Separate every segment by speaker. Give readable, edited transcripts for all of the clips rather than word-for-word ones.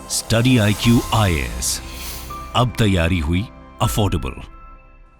Speaker 1: Study IQ IAS, अब तैयारी हुई अफोर्डेबल।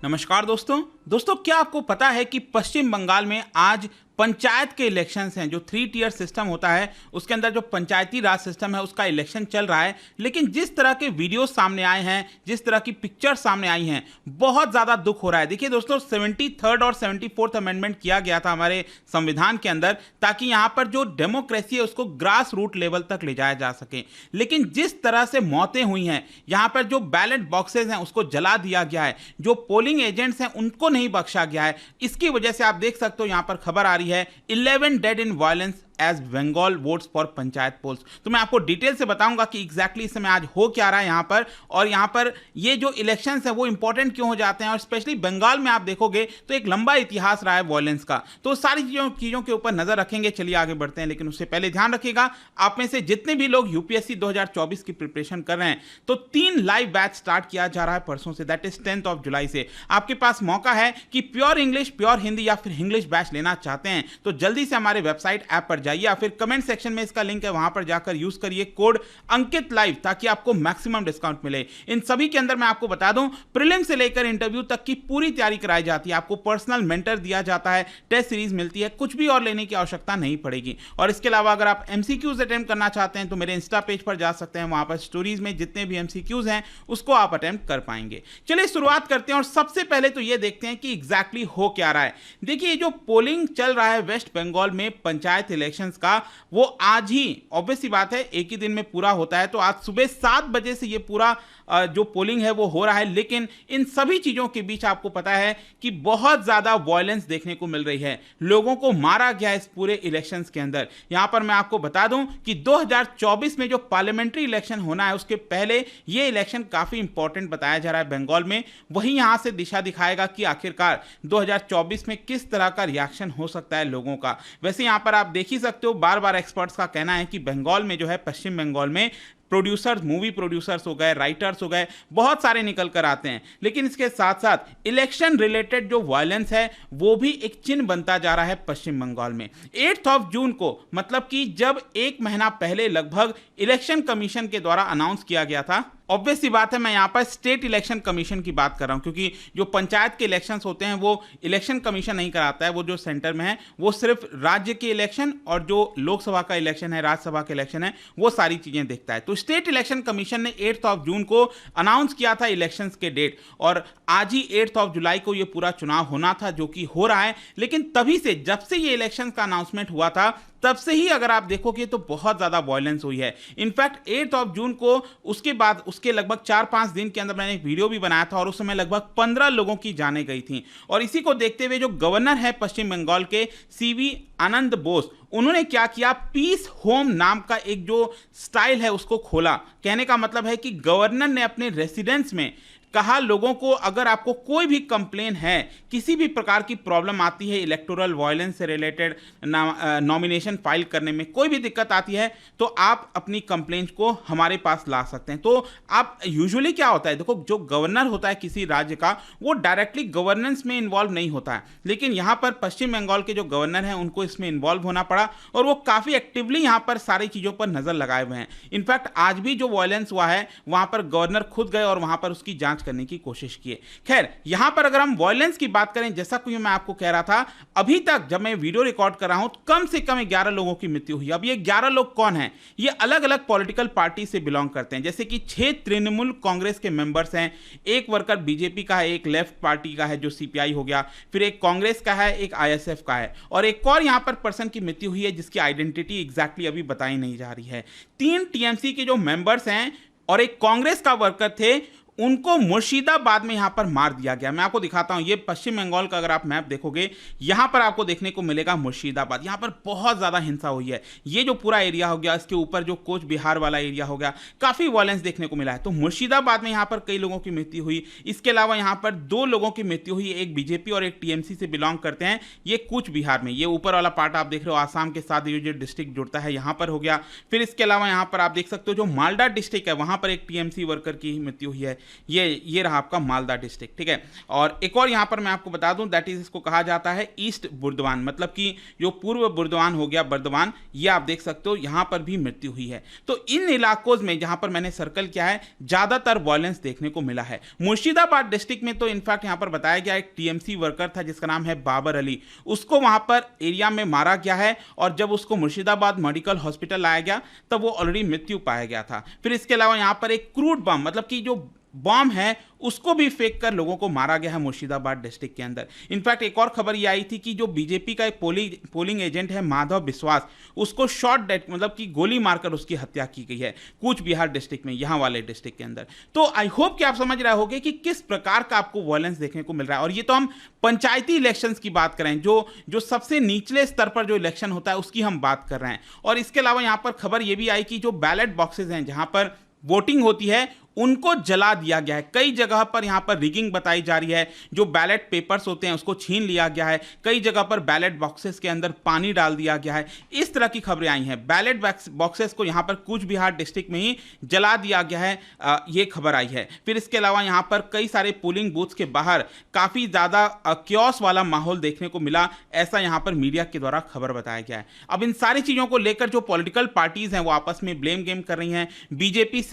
Speaker 2: नमस्कार दोस्तों, क्या आपको पता है कि पश्चिम बंगाल में आज पंचायत के इलेक्शंस हैं। जो 3 टियर सिस्टम होता है उसके अंदर जो पंचायती राज सिस्टम है उसका इलेक्शन चल रहा है। लेकिन जिस तरह के वीडियोस सामने आए हैं, जिस तरह की पिक्चर्स सामने आई हैं, बहुत ज़्यादा दुख हो रहा है। देखिए दोस्तों, 73rd और 74th अमेंडमेंट किया गया था हमारे संविधान के अंदर, ताकि यहाँ पर जो डेमोक्रेसी है उसको ग्रास रूट लेवल तक ले जाया जा सके। लेकिन जिस तरह से मौतें हुई हैं, यहाँ पर जो बैलेट बॉक्सेज हैं उसको जला दिया गया है, जो पोलिंग एजेंट्स हैं उनको नहीं बख्शा गया है। इसकी वजह से आप देख सकते हो यहाँ पर खबर आ रही है 11 dead in violence as Bengal votes for panchayat polls. तो मैं आपको डिटेल से बताऊंगा कि एग्जैक्टली इस समय आज हो क्या रहा है यहाँ पर, और यहाँ पर ये जो इलेक्शंस है वो इंपॉर्टेंट क्यों हो जाते हैं। और स्पेशली बंगाल में आप देखोगे तो एक लंबा इतिहास रहा है वायलेंस का। तो सारी चीज़ों के ऊपर नजर रखेंगे। चलिए आगे बढ़ते हैं, लेकिन उससे पहले ध्यान रखिएगा, आप में से जितने भी लोग यूपीएससी 2024 की प्रिपरेशन कर रहे हैं तो 3 लाइव बैच स्टार्ट किया जा रहा है परसों से, दैट इज 10th of जुलाई से। आपके पास मौका है कि प्योर इंग्लिश, प्योर हिंदी या फिर इंग्लिश बैच लेना चाहते हैं तो जल्दी से हमारे वेबसाइट ऐप पर जाइए, या फिर कमेंट सेक्शन में इसका लिंक है, वहां पर जाकर यूज करिए कोड अंकित लाइव, ताकि आपको मैक्सिमम डिस्काउंट मिले। इन सभी के अंदर मैं आपको बता दूं, प्रीलिम से लेकर इंटरव्यू तक की पूरी तैयारी कराई जाती है। आपको पर्सनल मेंटर दिया जाता है, टेस्ट सीरीज मिलती है, कुछ भी और लेने की आवश्यकता नहीं पड़ेगी। और इसके अलावा अगर आप एमसीक्यूज अटेम्प्ट करना चाहते हैं तो मेरे इंस्टा पेज पर जा सकते हैं, वहां पर स्टोरीज में जितने भी एमसीक्यूज हैं उसको आप अटेम्प्ट कर पाएंगे। चलिए शुरुआत करते हैं, और सबसे पहले तो ये देखते हैं कि एग्जैक्टली हो क्या रहा है। देखिए, जो पोलिंग चल रहा है वेस्ट बंगाल में पंचायत इलेक्शंस का, वो आज ही, ऑब्वियस सी बात है, एक ही दिन में पूरा होता है। तो आज सुबह 7 बजे से ये पूरा जो पोलिंग है वो हो रहा है। लेकिन इन सभी चीजों के बीच आपको पता है कि बहुत ज्यादा वायलेंस देखने को मिल रही है। लोगों को मारा गया इस पूरे इलेक्शंस के अंदर। यहां पर मैं आपको बता दूं कि 2024 में जो पार्लियामेंट्री इलेक्शन होना है उसके पहले ये इलेक्शन काफी इंपॉर्टेंट बताया जा रहा है बंगाल में। वही यहां से दिशा दिखाएगा कि आखिरकार 2024 में किस तरह का रिएक्शन हो सकता है लोगों का। वैसे यहां पर आप देख ही सकते हो, बार बार एक्सपर्ट्स का कहना है कि बंगाल में जो है, पश्चिम बंगाल में प्रोड्यूसर्स, मूवी प्रोड्यूसर्स हो गए, राइटर्स हो गए, बहुत सारे निकल कर आते हैं। लेकिन इसके साथ साथ इलेक्शन रिलेटेड जो वायलेंस है वो भी एक चिन्ह बनता जा रहा है पश्चिम बंगाल में। 8th of जून को, मतलब कि जब 1 महीना पहले लगभग इलेक्शन कमीशन के द्वारा अनाउंस किया गया था, ऑब्वियस सी बात है मैं यहाँ पर स्टेट इलेक्शन कमीशन की बात कर रहा हूँ, क्योंकि जो पंचायत के इलेक्शंस होते हैं वो इलेक्शन कमीशन नहीं कराता है, वो जो सेंटर में है वो सिर्फ राज्य के इलेक्शन और जो लोकसभा का इलेक्शन है, राज्यसभा का इलेक्शन है, वो सारी चीजें देखता है। तो स्टेट इलेक्शन कमीशन ने 8th of जून को अनाउंस किया था इलेक्शंस के डेट, और आज ही 8th of जुलाई को ये पूरा चुनाव होना था, जो कि हो रहा है। लेकिन तभी से, जब से ये इलेक्शन का अनाउंसमेंट हुआ था, तब से ही अगर आप देखोगे तो बहुत ज्यादा वायलेंस हुई है। इनफैक्ट 8th of जून को, उसके बाद उसके लगभग 4-5 दिन के अंदर मैंने एक वीडियो भी बनाया था, और उस समय लगभग 15 लोगों की जानें गई थी। और इसी को देखते हुए जो गवर्नर है पश्चिम बंगाल के, सीवी आनंद बोस, उन्होंने क्या किया, पीस होम नाम का एक जो स्टाइल है उसको खोला। कहने का मतलब है कि गवर्नर ने अपने रेसिडेंस में कहा लोगों को, अगर आपको कोई भी कंप्लेन है, किसी भी प्रकार की प्रॉब्लम आती है इलेक्टोरल वायलेंस से रिलेटेड, नॉमिनेशन फाइल करने में कोई भी दिक्कत आती है, तो आप अपनी कंप्लेंट को हमारे पास ला सकते हैं। तो आप, यूजुअली क्या होता है, देखो, जो गवर्नर होता है किसी राज्य का, वो डायरेक्टली गवर्नेंस में इन्वॉल्व नहीं होता है। लेकिन यहाँ पर पश्चिम बंगाल के जो गवर्नर हैं उनको इसमें इन्वॉल्व होना पड़ा, और वो काफ़ी एक्टिवली यहाँ पर सारी चीज़ों पर नज़र लगाए हुए हैं। इनफैक्ट आज भी जो वायलेंस हुआ है वहाँ पर गवर्नर खुद गए और वहाँ पर उसकी जाँच करने की कोशिश किए। खैर, यहां पर अगर हम वायलेंस की बात करें, जैसा कि मैं आपको कह रहा था, अभी तक जब मैं वीडियो रिकॉर्ड कर रहा हूं तो कम से कम 11 लोगों की मृत्यु हुई। अब ये 11 लोग कौन हैं? ये अलग अलग पॉलिटिकल पार्टी से बिलोंग करते हैं, जैसे कि 6 तृणमूल कांग्रेस के मेंबर्स हैं, एक वर्कर बीजेपी का है, एक लेफ्ट पार्टी का है जो सीपीआई हो गया, फिर एक कांग्रेस का है, एक आईएसएफ का है, और एक और यहां पर पर्सन की मृत्यु हुई है जिसकी आइडेंटिटी एग्जैक्टली अभी बताई नहीं जा रही है। 3 टीएमसी के जो मेंबर्स हैं और एक कांग्रेस का वर्कर थे, उनको मुर्शिदाबाद में यहां पर मार दिया गया। मैं आपको दिखाता हूं, ये पश्चिम बंगाल का अगर आप मैप देखोगे, यहां पर आपको देखने को मिलेगा मुर्शिदाबाद। यहां पर बहुत ज्यादा हिंसा हुई है। ये जो पूरा एरिया हो गया, इसके ऊपर जो कोच बिहार वाला एरिया हो गया, काफी वायलेंस देखने को मिला है। तो मुर्शिदाबाद में यहां पर कई लोगों की मृत्यु हुई। इसके अलावा यहां पर 2 लोगों की मृत्यु हुई, एक बीजेपी और एक टीएमसी से बिलोंग करते हैं, ये कूच बिहार में। ये ऊपर वाला पार्ट आप देख रहे हो, आसाम के साथ ये जो डिस्ट्रिक्ट जुड़ता है, यहां पर हो गया। फिर इसके अलावा यहां पर आप देख सकते हो जो मालदा डिस्ट्रिक्ट है, वहां पर एक टीएमसी वर्कर की मृत्यु हुई है। ये रहा आपका मालदा डिस्ट्रिक्ट, ठीक है। और एक और यहाँ पर मैं आपको बता दूं, दैट इज इसको कहा जाता है ईस्ट बुर्दवान, मतलब कि जो पूर्व बुर्दवान हो गया बर्दवान, ये आप देख सकते हो यहाँ पर भी मृत्यु हुई है। तो इन इलाकों में जहाँ पर मैंने सर्कल किया है ज़्यादातर वायलेंस देखने को मिला है। मुर्शिदाबाद डिस्ट्रिक्ट में तो इनफैक्ट यहाँ पर बताया गया एक टीएमसी वर्कर था जिसका नाम है बाबर अली, उसको वहाँ पर एरिया में मारा गया है और जब उसको मुर्शिदाबाद मेडिकल हॉस्पिटल लाया गया तब वो ऑलरेडी मृत्यु पाया गया था। फिर इसके अलावा यहाँ पर एक क्रूड बम, मतलब कि जो बॉम्ब है उसको भी फेंक कर लोगों को मारा गया है मुर्शिदाबाद डिस्ट्रिक्ट के अंदर। इनफैक्ट एक और खबर ये आई थी कि जो बीजेपी का एक पोलिंग एजेंट है माधव विश्वास, उसको शॉट डेड मतलब कि गोली मारकर उसकी हत्या की गई है कूच बिहार डिस्ट्रिक्ट में, यहाँ वाले डिस्ट्रिक्ट के अंदर। तो आई होप कि आप समझ रहे होंगे कि किस प्रकार का आपको वायलेंस देखने को मिल रहा है। और ये तो हम पंचायती इलेक्शंस की बात करें, जो सबसे निचले स्तर पर जो इलेक्शन होता है उसकी हम बात कर रहे हैं। और इसके अलावा यहाँ पर खबर ये भी आई कि जो बैलेट बॉक्सेज हैं जहाँ पर वोटिंग होती है उनको जला दिया गया है। कई जगह पर यहाँ पर रिगिंग बताई जा रही है, जो बैलेट पेपर्स होते हैं उसको छीन लिया गया है, कई जगह पर बैलेट बॉक्सेस के अंदर पानी डाल दिया गया है। इस तरह की खबरें आई हैं। बैलेट बॉक्सेस को यहाँ पर कूच बिहार डिस्ट्रिक्ट में ही जला दिया गया है, ये खबर आई है। फिर इसके अलावा यहाँ पर कई सारे पोलिंग बूथ्स के बाहर काफ़ी ज़्यादा क्योस वाला माहौल देखने को मिला, ऐसा यहाँ पर मीडिया के द्वारा खबर बताया गया है। अब इन सारी चीज़ों को लेकर जो पॉलिटिकल पार्टीज़ हैं वो आपस में ब्लेम गेम कर रही हैं। बीजेपी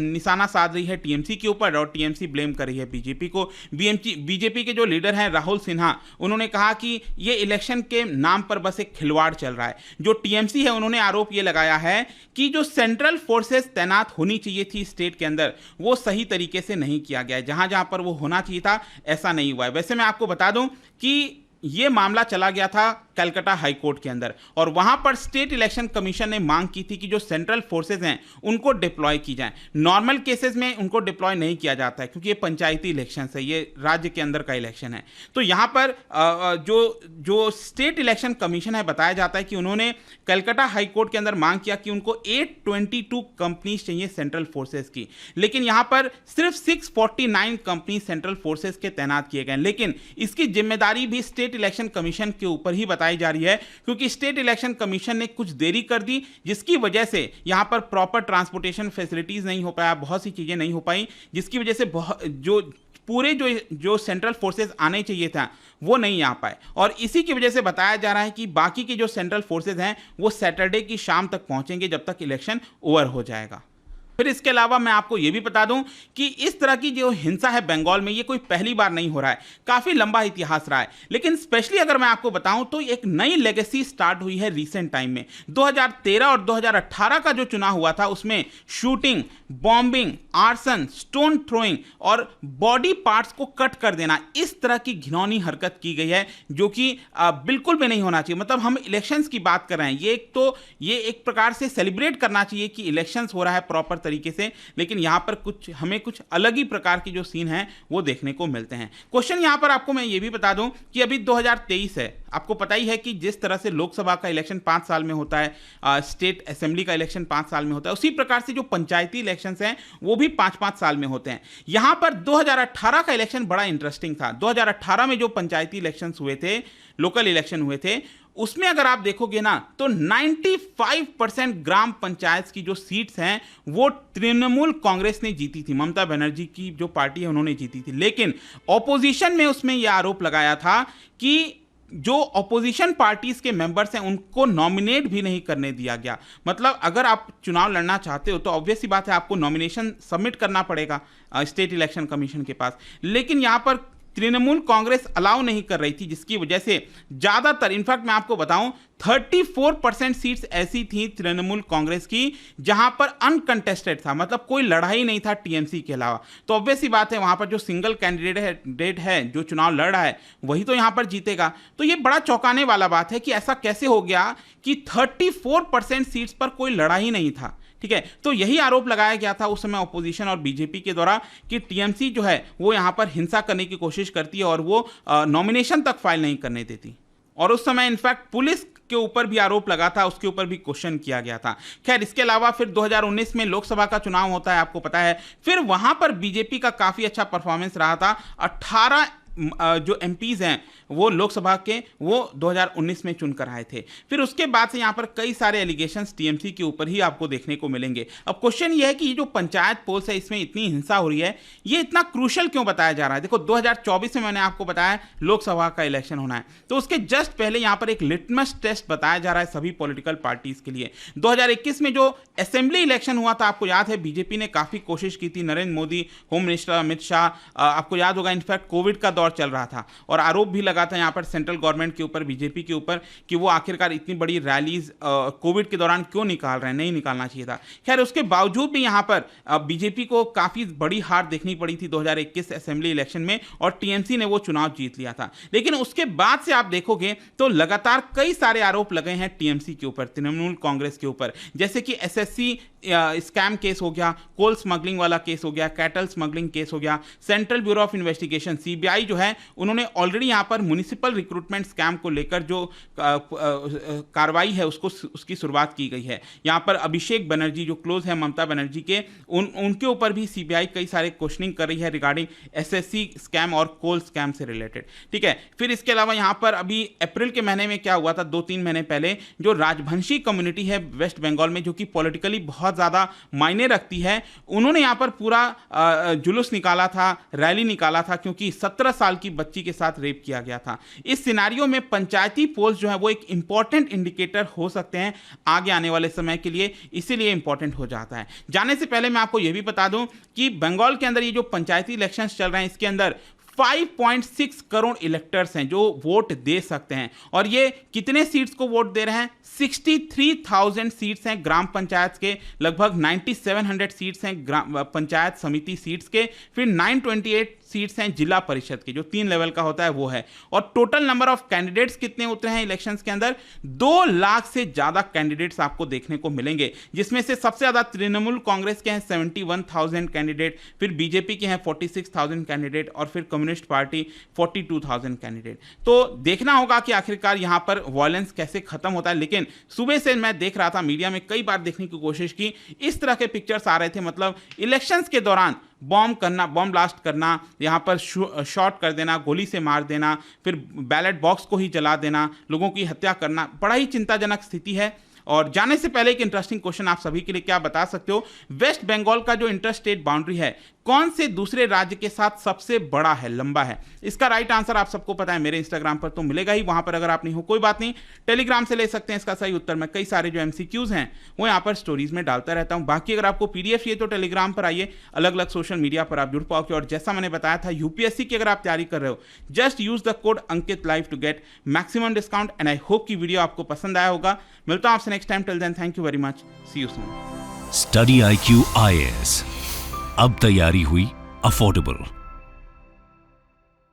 Speaker 2: निशाना साध रही है टीएमसी के ऊपर और टीएमसी ब्लेम कर रही है बीजेपी को। बीजेपी के जो लीडर हैं राहुल सिन्हा, उन्होंने कहा कि ये इलेक्शन के नाम पर बस एक खिलवाड़ चल रहा है। जो टीएमसी है उन्होंने आरोप ये लगाया है कि जो सेंट्रल फोर्सेस तैनात होनी चाहिए थी स्टेट के अंदर वो सही तरीके से नहीं किया गया है, जहां जहां पर वो होना चाहिए था ऐसा नहीं हुआ है। वैसे मैं आपको बता दूं कि ये मामला चला गया था कलकत्ता हाई कोर्ट के अंदर और वहां पर स्टेट इलेक्शन कमीशन ने मांग की थी कि जो सेंट्रल फोर्सेज हैं उनको डिप्लॉय की जाए। नॉर्मल केसेस में उनको डिप्लॉय नहीं किया जाता है क्योंकि ये पंचायती इलेक्शन है, ये राज्य के अंदर का इलेक्शन है। तो यहां पर जो स्टेट इलेक्शन कमीशन है बताया जाता है कि उन्होंने कलकत्ता हाई कोर्ट के अंदर मांग किया कि उनको 822 कंपनीज चाहिए सेंट्रल फोर्सेज की, लेकिन यहां पर सिर्फ 649 कंपनी सेंट्रल फोर्सेज के तैनात किए गए। लेकिन इसकी जिम्मेदारी भी स्टेट इलेक्शन कमीशन के ऊपर ही बताई जा रही है क्योंकि स्टेट इलेक्शन कमीशन ने कुछ देरी कर दी, जिसकी वजह से यहां पर प्रॉपर ट्रांसपोर्टेशन फैसिलिटीज नहीं हो पाया, बहुत सी चीजें नहीं हो पाई, जिसकी वजह से पूरे जो सेंट्रल फोर्सेस आने चाहिए था वो नहीं आ पाए। और इसी की वजह से बताया जा रहा है कि बाकी के जो सेंट्रल फोर्सेस हैं वो सैटरडे की शाम तक पहुंचेंगे जब तक इलेक्शन ओवर हो जाएगा। फिर इसके अलावा मैं आपको यह भी बता दूं कि इस तरह की जो हिंसा है बंगाल में ये कोई पहली बार नहीं हो रहा है, काफी लंबा इतिहास रहा है। लेकिन स्पेशली अगर मैं आपको बताऊं तो एक नई लेगेसी स्टार्ट हुई है रीसेंट टाइम में। 2013 और 2018 का जो चुनाव हुआ था उसमें shooting, bombing, arson, stone throwing और बॉडी पार्ट्स को कट कर देना, इस तरह की घिनौनी हरकत की गई है जो कि बिल्कुल भी नहीं होना चाहिए। मतलब हम इलेक्शंस की बात कर रहे हैं, ये एक प्रकार से सेलिब्रेट करना चाहिए कि इलेक्शंस हो रहा है प्रॉपर तरीके से, लेकिन यहां पर हमें कुछ अलग ही प्रकार की जो सीन है वो देखने को मिलते हैं। क्वेश्चन यहां पर आपको मैं ये भी बता दूं कि अभी 2023 है, आपको पता ही है कि जिस तरह से लोकसभा का इलेक्शन 5 साल में होता है, स्टेट असेंबली का इलेक्शन 5 साल में होता है, उसी प्रकार से जो पंचायती इलेक्शंस हैं वो भी 5-5 साल में होते हैं। यहां पर 2018 का इलेक्शन बड़ा इंटरेस्टिंग था। 2018 में जो पंचायती इलेक्शंस हुए थे, लोकल इलेक्शन हुए थे, उसमें अगर आप देखोगे ना तो 95% ग्राम पंचायत की जो सीट्स हैं वो तृणमूल कांग्रेस ने जीती थी, ममता बनर्जी की जो पार्टी है उन्होंने जीती थी। लेकिन ऑपोजिशन में उसमें यह आरोप लगाया था कि जो ऑपोजिशन पार्टीज के मेंबर्स हैं उनको नॉमिनेट भी नहीं करने दिया गया। मतलब अगर आप चुनाव लड़ना चाहते हो तो ऑब्वियस सी बात है आपको नॉमिनेशन सबमिट करना पड़ेगा स्टेट इलेक्शन कमीशन के पास, लेकिन यहां पर तृणमूल कांग्रेस अलाउ नहीं कर रही थी, जिसकी वजह से ज्यादातर, इनफैक्ट मैं आपको बताऊं 34% सीट्स ऐसी थी तृणमूल कांग्रेस की जहां पर अनकंटेस्टेड था, मतलब कोई लड़ाई नहीं था टीएमसी के अलावा। तो ऑब्वियस सी बात है वहां पर जो सिंगल कैंडिडेट है जो चुनाव लड़ रहा है वही तो यहां पर जीतेगा। तो ये बड़ा चौंकाने वाला बात है कि ऐसा कैसे हो गया कि 34% सीट्स पर कोई लड़ाई नहीं था। ठीक है, तो यही आरोप लगाया गया था उस समय ऑपोजिशन और बीजेपी के द्वारा कि टीएमसी जो है वो यहां पर हिंसा करने की कोशिश करती है और वो नॉमिनेशन तक फाइल नहीं करने देती। और उस समय इनफैक्ट पुलिस के ऊपर भी आरोप लगा था, उसके ऊपर भी क्वेश्चन किया गया था। खैर, इसके अलावा फिर 2019 में लोकसभा का चुनाव होता है, आपको पता है, फिर वहां पर बीजेपी का काफी अच्छा परफॉर्मेंस रहा था। 18 जो एमपीज हैं वो लोकसभा के वो 2019 में चुनकर आए थे। फिर उसके बाद से यहाँ पर कई सारे एलिगेशंस टीएमसी के ऊपर ही आपको देखने को मिलेंगे। अब क्वेश्चन ये है कि ये जो पंचायत पोल्स है इसमें इतनी हिंसा हो रही है, ये इतना क्रूशल क्यों बताया जा रहा है? देखो 2024 में मैंने आपको बताया लोकसभा का इलेक्शन होना है, तो उसके जस्ट पहले यहाँ पर एक लिटमस टेस्ट बताया जा रहा है सभी पॉलिटिकल पार्टीज के लिए। 2021 में जो असेंबली इलेक्शन हुआ था, आपको याद है बीजेपी ने काफी कोशिश की थी, नरेंद्र मोदी, होम मिनिस्टर अमित शाह, आपको याद होगा इनफैक्ट कोविड का दौर चल रहा था और आरोप भी लगा था यहाँ पर सेंट्रल गवर्नमेंट के ऊपर, बीजेपी के ऊपर, कि वो आखिरकार इतनी बड़ी रैलीज कोविड के दौरान क्यों निकाल रहे हैं, नहीं निकालना चाहिए था। खैर उसके बावजूद भी यहाँ पर बीजेपी को काफी बड़ी हार देखनी पड़ी थी 2021 असेंबली इलेक्शन में और टीएमसी ने वो चुनाव जीत लिया था। लेकिन उसके बाद से आप देखोगे तो लगातार कई सारे आरोप लगे हैं टीएमसी के ऊपर, तृणमूल कांग्रेस के ऊपर, जैसे कि एसएससी स्कैम केस हो गया, कोल स्मगलिंग वाला केस हो गया, कैटल स्मगलिंग केस हो गया, central bureau of investigation CBI जो है उन्होंने ऑलरेडी यहाँ पर म्युनिसिपल रिक्रूटमेंट स्कैम को लेकर जो कार्रवाई है उसकी शुरुआत की गई है। यहाँ पर अभिषेक बनर्जी जो क्लोज है ममता बनर्जी के, उनके ऊपर भी सीबीआई कई सारे क्वेश्चनिंग कर रही है रिगार्डिंग एसएससी स्कैम और कोल स्कैम से रिलेटेड। ठीक है, फिर इसके अलावा यहाँ पर अभी अप्रैल के महीने में क्या हुआ था, 2-3 महीने पहले, जो राजवंशी कम्युनिटी है वेस्ट बंगाल में जो कि पॉलिटिकली बहुत ज्यादा मायने रखती है, उन्होंने यहां पर पूरा जुलूस निकाला था, रैली निकाला था, क्योंकि 17 साल की बच्ची के साथ रेप किया गया था। इस सिनारियो में पंचायती पोल्स जो है वो एक इंपॉर्टेंट इंडिकेटर हो सकते हैं आगे आने वाले समय के लिए, इसीलिए इंपॉर्टेंट हो जाता है। जाने से पहले मैं आपको यह भी बता दूं कि बंगाल के अंदर ये जो पंचायती इलेक्शंस चल रहे हैं इसके अंदर 5.6 करोड़ इलेक्टर्स हैं जो वोट दे सकते हैं, और ये कितने सीट्स को वोट दे रहे हैं? 63,000 सीट्स हैं ग्राम पंचायत के, लगभग 9,700 सीट्स हैं पंचायत समिति सीट्स के, फिर 928 सीट्स हैं जिला परिषद के, जो 3 लेवल का होता है वो है। और टोटल नंबर ऑफ कैंडिडेट्स कितने उतरे हैं इलेक्शंस के अंदर? 2 लाख से ज्यादा कैंडिडेट्स आपको देखने को मिलेंगे, जिसमें से सबसे ज्यादा तृणमूल कांग्रेस के हैं 71,000 कैंडिडेट, फिर बीजेपी के हैं 46,000 कैंडिडेट और फिर कम्युनिस्ट पार्टी 42,000 कैंडिडेट। तो देखना होगा कि आखिरकार यहां पर वायलेंस कैसे खत्म होता है। लेकिन सुबह से मैं देख रहा था, मीडिया में कई बार देखने की कोशिश की, इस तरह के पिक्चर्स आ रहे थे, मतलब इलेक्शंस के दौरान बॉम्ब करना, बॉम्ब ब्लास्ट करना, यहाँ पर शॉट कर देना, गोली से मार देना, फिर बैलेट बॉक्स को ही जला देना, लोगों की हत्या करना, बड़ा ही चिंताजनक स्थिति है। और जाने से पहले एक इंटरेस्टिंग क्वेश्चन आप सभी के लिए, क्या बता सकते हो वेस्ट बंगाल का जो इंटर स्टेट बाउंड्री है कौन से दूसरे राज्य के साथ सबसे बड़ा है, लंबा है? इसका राइट आंसर आप सबको पता है, मेरे इंस्टाग्राम पर तो मिलेगा ही, वहां पर अगर आप नहीं हो कोई बात नहीं, टेलीग्राम से ले सकते हैं इसका सही उत्तर। मैं कई सारे जो एमसीक्यूज हैं वो यहाँ पर स्टोरीज में डालता रहता हूँ। बाकी अगर आपको पीडीएफ चाहिए तो टेलीग्राम पर आइए, अलग अलग सोशल मीडिया पर आप जुड़ पाओगे। और जैसा मैंने बताया था, यूपीएससी की अगर आप तैयारी कर रहे हो, just use the code Ankit live to get maximum discount. And I hope की वीडियो आपको पसंद आया होगा। मिलता हूं आपसे next time, till then thank you very much, see you soon.
Speaker 1: Study IQ IAS, अब तैयारी हुई अफोर्डेबल।